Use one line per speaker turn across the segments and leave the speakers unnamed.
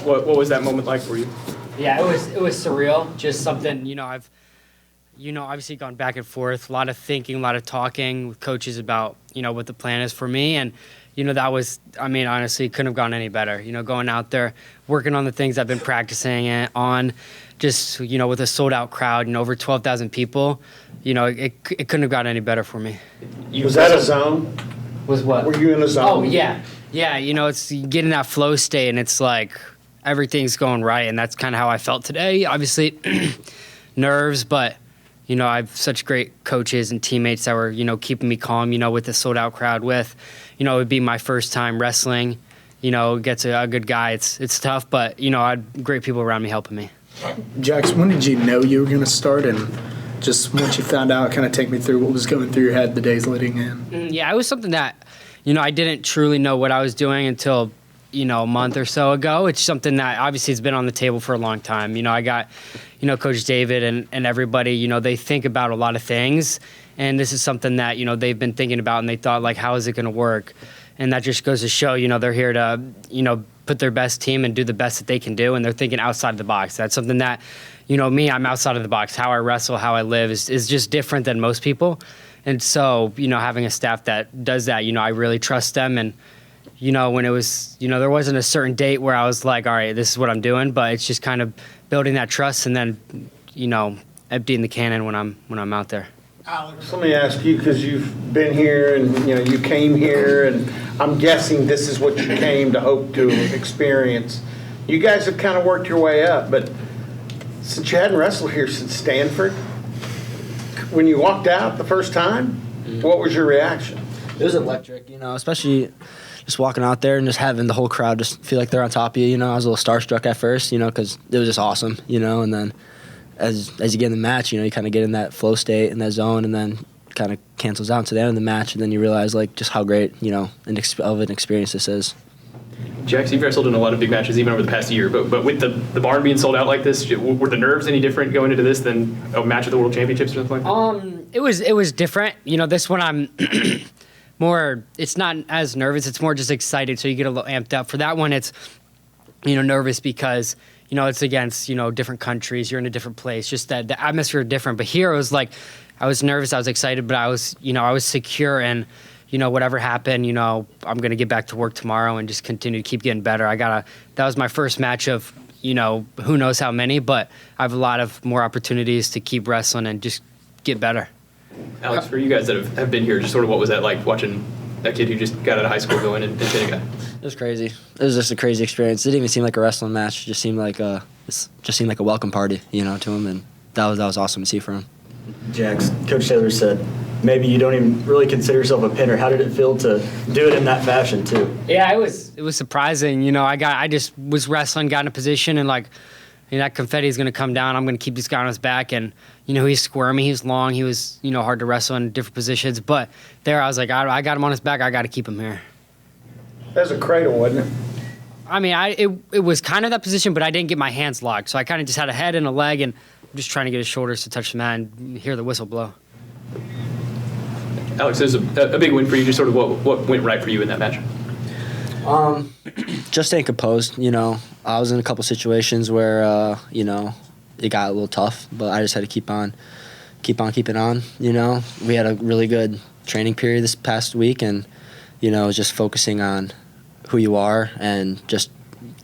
What was that moment like for you?
Yeah, it was surreal. Just something, I've obviously gone back and forth, a lot of thinking, a lot of talking with coaches about, what the plan is for me. And, that was, honestly, couldn't have gone any better. Going out there, working on the things I've been practicing on, just, with a sold-out crowd, over 12,000 people, it couldn't have gotten any better for me.
Was that a zone?
Was what?
Were you in a zone?
Oh, yeah. Yeah, it's you get in that flow state, and it's like everything's going right, and that's kind of how I felt today. Obviously, nerves, but, I have such great coaches and teammates that were, keeping me calm, with the sold-out crowd with. It would be my first time wrestling. Gets a good guy. It's tough, but, I had great people around me helping me.
Jax, when did you know you were going to start? And just once you found out, kind of take me through what was going through your head the days leading in.
Yeah, it was something that, I didn't truly know what I was doing until, a month or so ago. It's something that obviously has been on the table for a long time. I got, Coach David and everybody, they think about a lot of things. And this is something that, they've been thinking about, and they thought, like, how is it going to work? And that just goes to show, they're here to, put their best team and do the best that they can do. And they're thinking outside of the box. That's something that, me, I'm outside of the box. How I wrestle, how I live is just different than most people. And so, having a staff that does that, I really trust them. And, when it was, there wasn't a certain date where I was like, all right, this is what I'm doing. But it's just kind of building that trust and then, emptying the cannon when I'm out there.
Alex, let me ask you, because you've been here and, you came here, and I'm guessing this is what you came to hope to experience. You guys have kind of worked your way up, but since you hadn't wrestled here since Stanford, when you walked out the first time, what was your reaction?
It was electric, especially just walking out there and just having the whole crowd just feel like they're on top of you. I was a little starstruck at first, because it was just awesome, and then as you get in the match, you kind of get in that flow state and that zone, and then kind of cancels out to the end of the match, and then you realize like just how great, of an experience this is.
Jax, you've wrestled in a lot of big matches even over the past year, but with the barn being sold out like this, were the nerves any different going into this than a match at the World Championships or something like that?
It was different. This one I'm more, it's not as nervous, it's more just excited, so you get a little amped up. For that one, it's, nervous because, it's against, different countries, you're in a different place, just that the atmosphere is different. But here it was like, I was nervous, I was excited, but I was secure, and, whatever happened, I'm going to get back to work tomorrow and just continue to keep getting better. That was my first match of, who knows how many, but I have a lot of more opportunities to keep wrestling and just get better.
Alex, for you guys that have been here, just sort of what was that like watching that kid who just got out of high school going and hitting a guy?
It was crazy. It was just a crazy experience. It didn't even seem like a wrestling match. It just seemed like a welcome party, to him, and that was awesome to see for him.
Jax, Coach Taylor said maybe you don't even really consider yourself a pinner. How did it feel to do it in that fashion too?
Yeah, it was surprising. I just was wrestling, got in a position, and like, that confetti is going to come down. I'm going to keep this guy on his back, and he's squirmy, he's long, he was hard to wrestle in different positions. But there, I was like, I got him on his back. I got to keep him here.
That was a cradle, wasn't it?
It was kind of that position, but I didn't get my hands locked, so I kind of just had a head and a leg, and I'm just trying to get his shoulders to touch the mat and hear the whistle blow.
Alex, it was a big win for you. Just sort of what went right for you in that match?
Just staying composed. I was in a couple situations where it got a little tough, but I just had to keep on keeping on. We had a really good training period this past week, and just focusing on who you are and just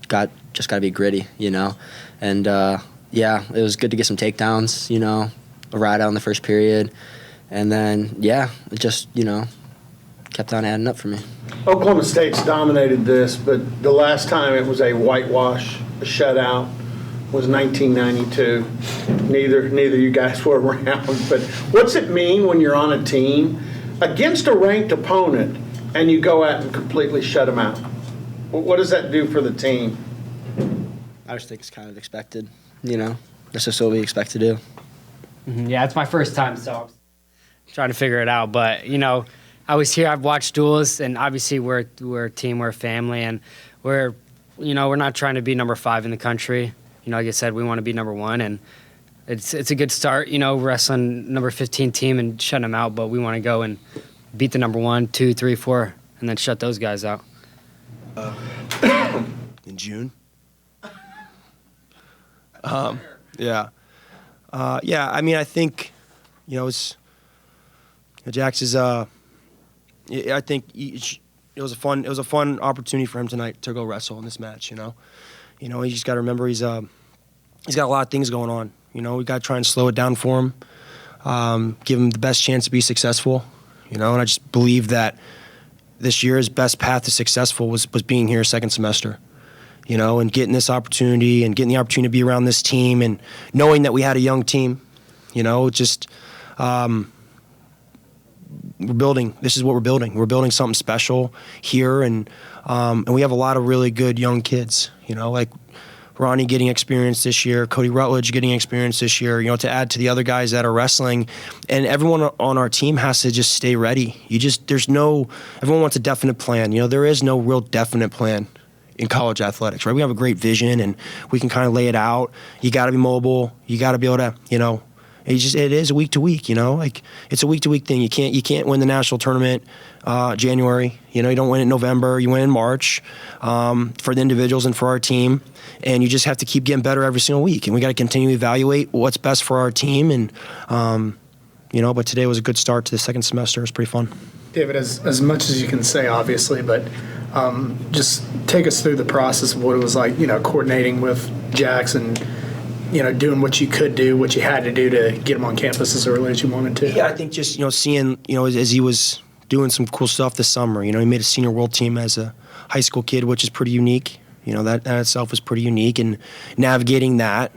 got to be gritty. And it was good to get some takedowns. A ride out in the first period. And then, it just, kept on adding up for me.
Oklahoma State's dominated this, but the last time it was a whitewash, a shutout, was 1992. Neither you guys were around. But what's it mean when you're on a team against a ranked opponent and you go out and completely shut them out? What does that do for the team?
I just think it's kind of expected. That's just what we expect to do.
Yeah, it's my first time, so I'm trying to figure it out. But, I was here, I've watched duels, and obviously we're a team, we're a family, and we're not trying to be number 5 in the country. Like I said, we want to be number 1, and it's a good start, wrestling number 15 team and shutting them out, but we want to go and beat the number 1, 2, 3, 4, and then shut those guys out.
In June, Yeah. I mean, I think, Jax is. I think it was a fun opportunity for him tonight to go wrestle in this match. You just got to remember he's got a lot of things going on. We got to try and slow it down for him, give him the best chance to be successful. And I just believe that this year's best path to successful was being here second semester. And getting this opportunity and getting the opportunity to be around this team and knowing that we had a young team, just we're building. This is what we're building. We're building something special here, and we have a lot of really good young kids. Like Ronnie getting experience this year, Cody Rutledge getting experience this year. To add to the other guys that are wrestling, and everyone on our team has to just stay ready. Everyone wants a definite plan. There is no real definite plan in college athletics, right? We have a great vision and we can kind of lay it out. You got to be mobile. You got to be able to, it is week to week, like it's a week to week thing. You can't win the national tournament January. You don't win in November. You win in March for the individuals and for our team. And you just have to keep getting better every single week. And we got to continue to evaluate what's best for our team. And but today was a good start to the second semester. It was pretty fun.
David, as much as you can say, obviously, but just take us through the process of what it was like, coordinating with Jax and, doing what you could do, what you had to do to get him on campus as early as you wanted to.
Yeah, I think just, seeing, as he was doing some cool stuff this summer, he made a senior world team as a high school kid, which is pretty unique. That itself is pretty unique, and navigating that,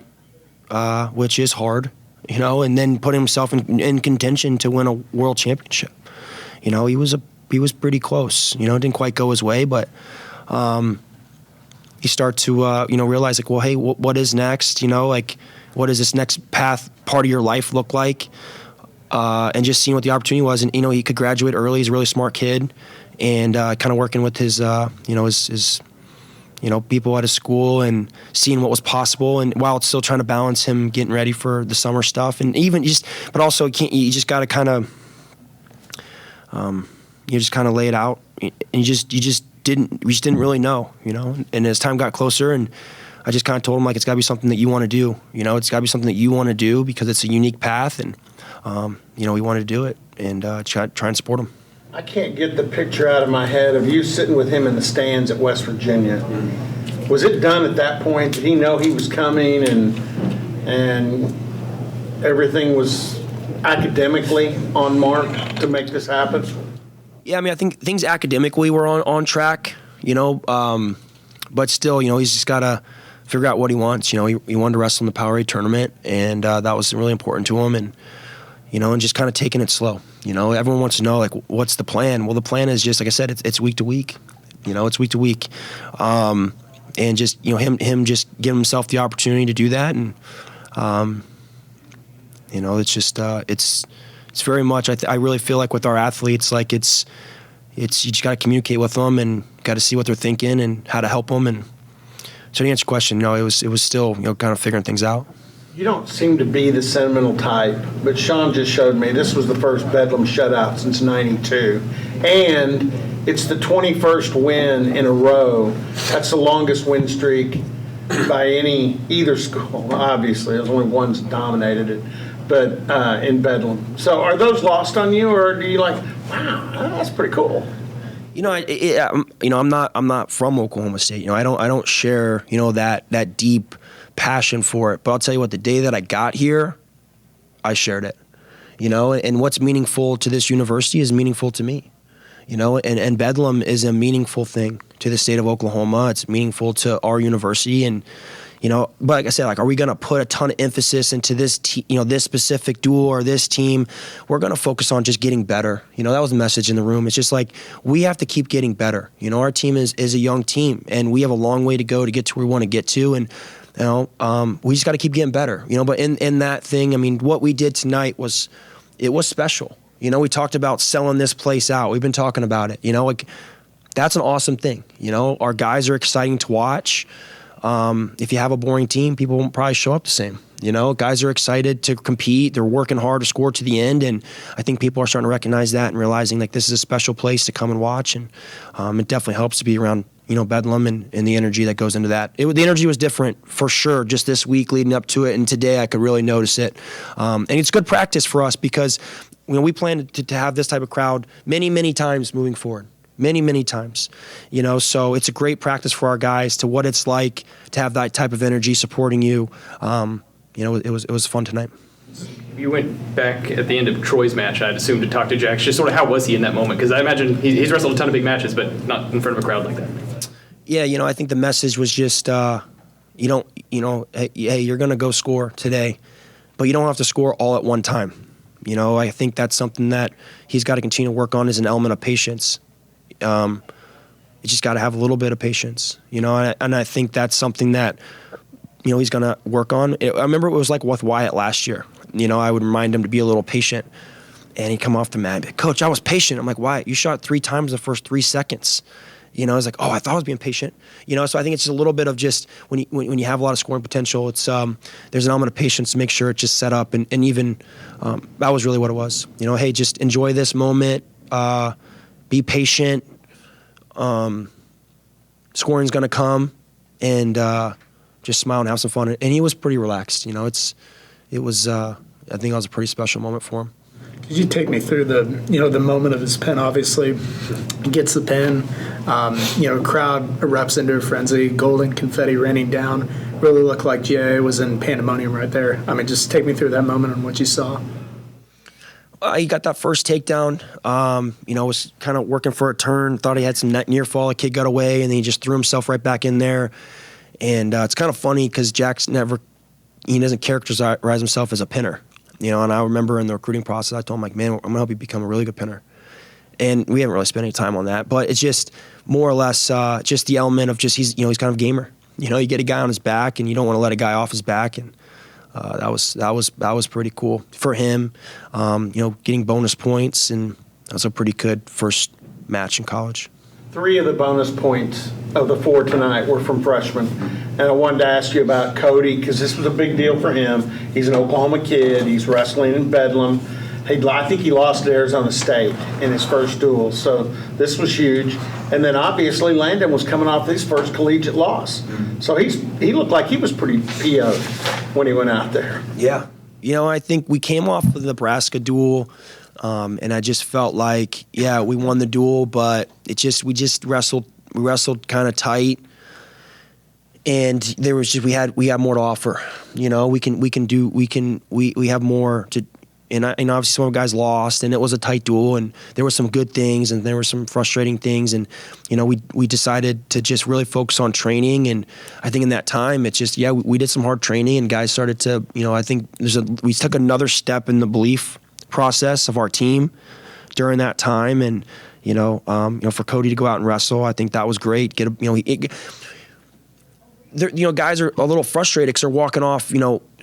which is hard, and then putting himself in contention to win a world championship. He was pretty close. It didn't quite go his way, but you start to realize like, well, hey, what is next? Like, what does this next part of your life look like? And just seeing what the opportunity was, and he could graduate early. He's a really smart kid, and kind of working with his his people at his school and seeing what was possible, and while it's still trying to balance him getting ready for the summer stuff, and but also you just got to kind of. You just kind of lay it out, and we just didn't really know, And as time got closer, and I just kind of told him like it's got to be something that you want to do, It's got to be something that you want to do because it's a unique path, and we wanted to do it and try and support him.
I can't get the picture out of my head of you sitting with him in the stands at West Virginia. Was it done at that point? Did he know he was coming and everything was academically on mark to make this happen?
Yeah, I mean, I think things academically were on track, but still, he's just got to figure out what he wants. He wanted to wrestle in the Powerade tournament, and that was really important to him, and just kind of taking it slow. Everyone wants to know, like, what's the plan? Well, the plan is just, like I said, it's week to week. It's week to week, and just him just giving himself the opportunity to do that, and it's just it's very much. I really feel like with our athletes, like it's you just got to communicate with them and got to see what they're thinking and how to help them. And so to answer your question, it was still kind of figuring things out.
You don't seem to be the sentimental type, but Sean just showed me this was the first Bedlam shutout since '92, and it's the 21st win in a row. That's the longest win streak by either school. Obviously, there's only one's dominated it. But in Bedlam. So are those lost on you, or do you like, wow, that's pretty cool?
I'm not from Oklahoma State. I don't share that deep passion for it. But I'll tell you what, the day that I got here, I shared it. And what's meaningful to this university is meaningful to me. And Bedlam is a meaningful thing to the state of Oklahoma. It's meaningful to our university, and but like I said, like, are we going to put a ton of emphasis into this this specific duel or this team? We're going to focus on just getting better. That was the message in the room. It's just like, we have to keep getting better. Our team is a young team, and we have a long way to go to get to where we want to get to, and we just got to keep getting better. But in that thing, I mean, what we did tonight was special. We talked about selling this place out. We've been talking about it. Like, that's an awesome thing. Our guys are exciting to watch. If you have a boring team, people won't probably show up the same. Guys are excited to compete. They're working hard to score to the end, and I think people are starting to recognize that and realizing like this is a special place to come and watch, and it definitely helps to be around Bedlam and the energy that goes into that. The energy was different for sure just this week leading up to it, and today I could really notice it. And it's good practice for us because we plan to have this type of crowd many, many times moving forward. Many, many times. So it's a great practice for our guys to what it's like to have that type of energy supporting you. It was fun tonight.
You went back at the end of Troy's match, I'd assume, to talk to Jax. Just sort of how was he in that moment? Because I imagine he's wrestled a ton of big matches, but not in front of a crowd like that.
Yeah, I think the message was just, hey, you're going to go score today, but you don't have to score all at one time. I think that's something that he's got to continue to work on, is an element of patience. You just got to have a little bit of patience, and I think that's something that, he's going to work on. I remember it was like with Wyatt last year. I would remind him to be a little patient, and he'd come off the mat and be like, Coach, I was patient. I'm like, Wyatt, you shot 3 times the first 3 seconds. It's like, oh, I thought I was being patient. So I think it's just a little bit of just when you have a lot of scoring potential, it's there's an element of patience to make sure it's just set up, and even that was really what it was. Hey, just enjoy this moment, be patient. Scoring's going to come, and just smile and have some fun. And he was pretty relaxed. It was. I think it was a pretty special moment for him.
Could you take me through the moment of his pin? Obviously, he gets the pin. Crowd erupts into a frenzy. Golden confetti raining down. Really looked like GIA was in pandemonium right there. Just take me through that moment and what you saw.
He got that first takedown. Was kind of working for a turn. Thought he had some near fall. A kid got away, and then he just threw himself right back in there. And it's kind of funny because Jax doesn't characterize himself as a pinner. And I remember in the recruiting process, I told him, like, man, I'm going to help you become a really good pinner. And we haven't really spent any time on that. But it's just more or less just the element of just he's kind of a gamer. You get a guy on his back, and you don't want to let a guy off his back. And that was pretty cool for him. Getting bonus points, and that was a pretty good first match in college.
3 of the bonus points of the 4 tonight were from freshmen. And I wanted to ask you about Cody, because this was a big deal for him. He's an Oklahoma kid. He's wrestling in Bedlam. I think he lost to Arizona State in his first duel. So this was huge. And then obviously Landon was coming off his first collegiate loss. So he looked like he was pretty PO'd when he went out there.
Yeah. I think we came off the Nebraska duel. And I just felt like, yeah, we won the duel, but we just wrestled kind of tight, and there was just we had more to offer. We have more to, and obviously some of the guys lost, and it was a tight duel, and there were some good things, and there were some frustrating things, and we decided to just really focus on training, and I think in that time it's just we did some hard training, and guys started to I think we took another step in the belief process of our team during that time, and for Cody to go out and wrestle, I think that was great. Guys are a little frustrated because they're walking off,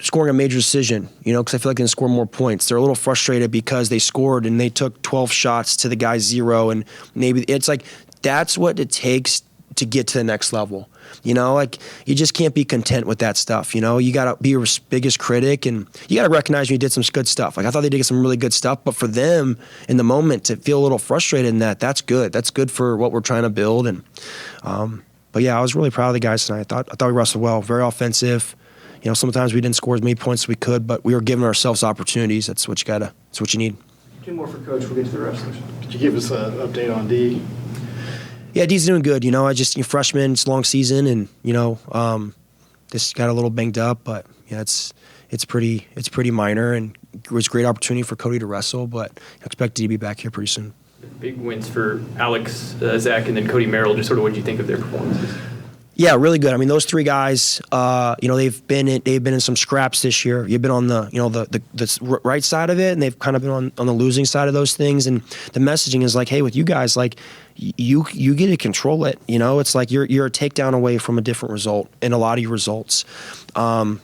scoring a major decision, because I feel like they can score more points. They're a little frustrated because they scored and they took 12 shots to the guy's 0, and maybe it's like that's what it takes to get to the next level. You just can't be content with that stuff. You got to be your biggest critic, and you got to recognize when you did some good stuff. Like, I thought they did some really good stuff, but for them in the moment to feel a little frustrated in that's good. That's good for what we're trying to build. And, but yeah, I was really proud of the guys tonight. I thought we wrestled well, very offensive. Sometimes we didn't score as many points as we could, but we were giving ourselves opportunities. That's what you need.
2 more for Coach. We'll get to the wrestlers. Could you give us an update on D?
Yeah, D's doing good. I just freshman, it's a long season, and just got a little banged up, but it's pretty minor, and it was a great opportunity for Cody to wrestle, but I expect D to be back here pretty soon.
Big wins for Alex, Zach, and then Cody Merrill. Just sort of what did you think of their performances?
Yeah, really good. I mean, those 3 guys, they've been in some scraps this year. You've been on the right side of it, and they've kind of been on the losing side of those things. And the messaging is like, hey, with you guys, like you get to control it. It's like you're a takedown away from a different result in a lot of your results. I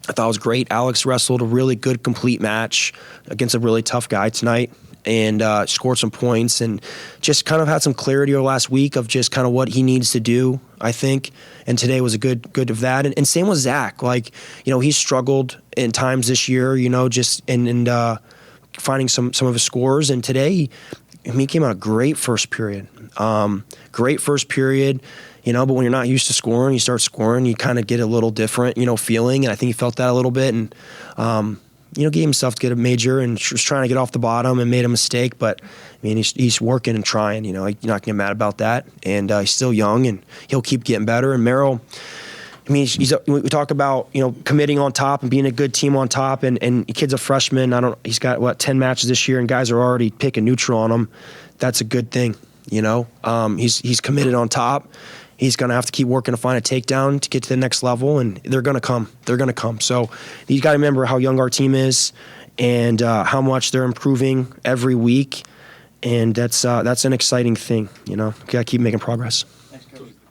thought it was great. Alex wrestled a really good, complete match against a really tough guy tonight, and scored some points, and just kind of had some clarity over last week of just kind of what he needs to do, I think. And today was a good of that. And same with Zach. Like, he's struggled in times this year, just and finding some of his scores. And today, he came out a great first period. But when you're not used to scoring, you start scoring, you kind of get a little different, feeling. And I think he felt that a little bit and, gave himself to get a major and was trying to get off the bottom and made a mistake. But, he's working and trying, you're not going to get mad about that. And he's still young and he'll keep getting better. And Merrill, we talk about, committing on top and being a good team on top. And the kid's a freshman. He's got, 10 matches this year and guys are already picking neutral on him. That's a good thing, He's committed on top. He's going to have to keep working to find a takedown to get to the next level, and they're going to come. They're going to come. So you got to remember how young our team is and how much they're improving every week, and that's an exciting thing. Got to keep making progress.